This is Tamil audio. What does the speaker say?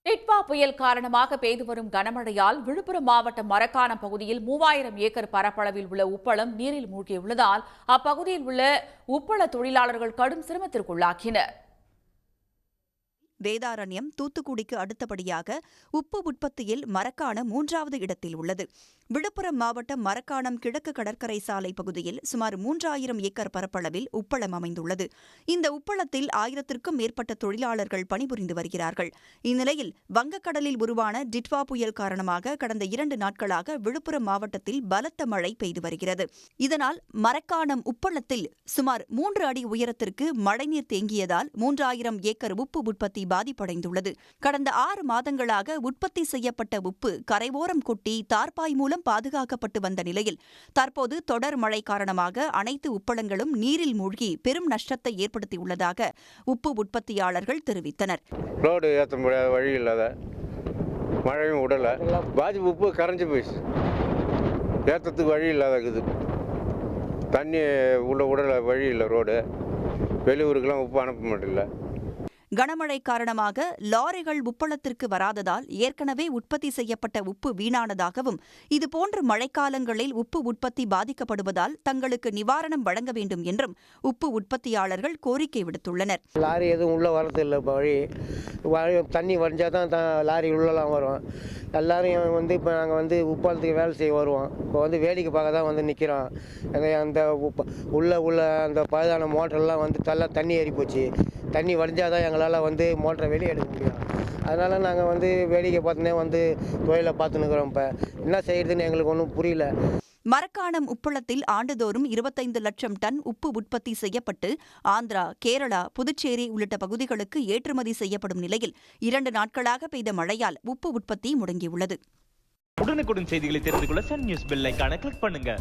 டிட்வா புயல் காரணமாக பெய்து வரும் கனமழையால் விழுப்புரம் மாவட்டம் மரக்காணம் பகுதியில் 3000 ஏக்கர் பரப்பளவில் உள்ள உப்பளம் நீரில் மூழ்கியுள்ளதால் அப்பகுதியில் உள்ள உப்பள தொழிலாளர்கள் கடும் சிரமத்திற்குள்ளாகினர். வேதாரண்யம், தூத்துக்குடிக்கு அடுத்தபடியாக உப்பு உற்பத்தியில் மரக்காணம் 3வது இடத்தில் உள்ளது. விழுப்புரம் மாவட்டம் மரக்காணம் கிழக்கு கடற்கரை சாலை பகுதியில் சுமார் 3000 ஏக்கர் பரப்பளவில் உப்பளம் அமைந்துள்ளது. இந்த உப்பளத்தில் 1000க்கும் மேற்பட்ட தொழிலாளர்கள் பணிபுரிந்து வருகிறார்கள். இந்நிலையில் வங்கக்கடலில் உருவான டிட்வா புயல் காரணமாக கடந்த 2 நாட்களாக விழுப்புரம் மாவட்டத்தில் பலத்த மழை பெய்து வருகிறது. இதனால் மரக்காணம் உப்பளத்தில் சுமார் 3 அடி உயரத்திற்கு மழைநீர் தேங்கியதால் 3000 ஏக்கர் உப்பு உற்பத்தி பாதிப்படைந்துள்ளது. கடந்த 6 மாதங்களாக உற்பத்தி செய்யப்பட்ட உப்பு கரைவோரம் கொட்டி தார்பாய் மூலம் பாதுகாக்கப்பட்டு வந்த நிலையில் தற்போது தொடர் மழை காரணமாக அனைத்து உப்பளங்களும் நீரில் மூழ்கி பெரும் நஷ்டத்தை ஏற்படுத்தியுள்ளதாக உப்பு உற்பத்தியாளர்கள் தெரிவித்தனர். ரோடு ஏற்ற முடியாத வழி இல்லாத மழையும் விடல, பாதிப்பு உப்பு கரைஞ்சி போயிடுச்சு. ஏற்றத்துக்கு வழி இல்லாத இருக்குது. தண்ணி உள்ள விடல, வழி இல்லை. ரோடு வெளியூருக்கெல்லாம் உப்பு அனுப்ப மாட்டில்ல. கனமழை காரணமாக லாரிகள் உப்பளத்திற்கு வராததால் ஏற்கனவே உற்பத்தி செய்யப்பட்ட உப்பு வீணானதாகவும் இதுபோன்ற மழைக்காலங்களில் உப்பு உற்பத்தி பாதிக்கப்படுவதால் தங்களுக்கு நிவாரணம் வழங்க வேண்டும் என்றும் உப்பு உற்பத்தியாளர்கள் கோரிக்கை விடுத்துள்ளனர். லாரி எதுவும் உள்ள வரதில்லை. வழி தண்ணி வடிஞ்சால் தான் லாரி உள்ளலாம் வரும். எல்லாரும் இப்போ நாங்கள் உப்பாலத்துக்கு வேலை செய்ய வருவோம். இப்போ வேடிக்கை பார்க்க தான் நிற்கிறோம். அந்த உள்ள அந்த பழுதான மோட்டர்லாம் தண்ணி ஏறி போச்சு. தண்ணி வடிஞ்சால் தான் எங்களால் மோட்டரை வெளியே எடுக்க முடியும். அதனால் நாங்கள் வேடிக்கை பார்த்துனே தொழிலை பார்த்துன்னுக்குறோம். இப்போ என்ன செய்யறதுன்னு எங்களுக்கு ஒன்றும் புரியல. மரக்காணம் உப்பளத்தில் ஆண்டுதோறும் 25 லட்சம் டன் உப்பு உற்பத்தி செய்யப்பட்டு ஆந்திரா, கேரளா, புதுச்சேரி உள்ளிட்ட பகுதிகளுக்கு ஏற்றுமதி செய்யப்படும் நிலையில் 2 நாட்களாக பெய்த மழையால் உப்பு உற்பத்தி முடங்கியுள்ளது. உடனுக்குடன் செய்திகளை தெரிந்து கொள்ள சன் நியூஸ் பெல் ஐகானை கிளிக் பண்ணுங்க.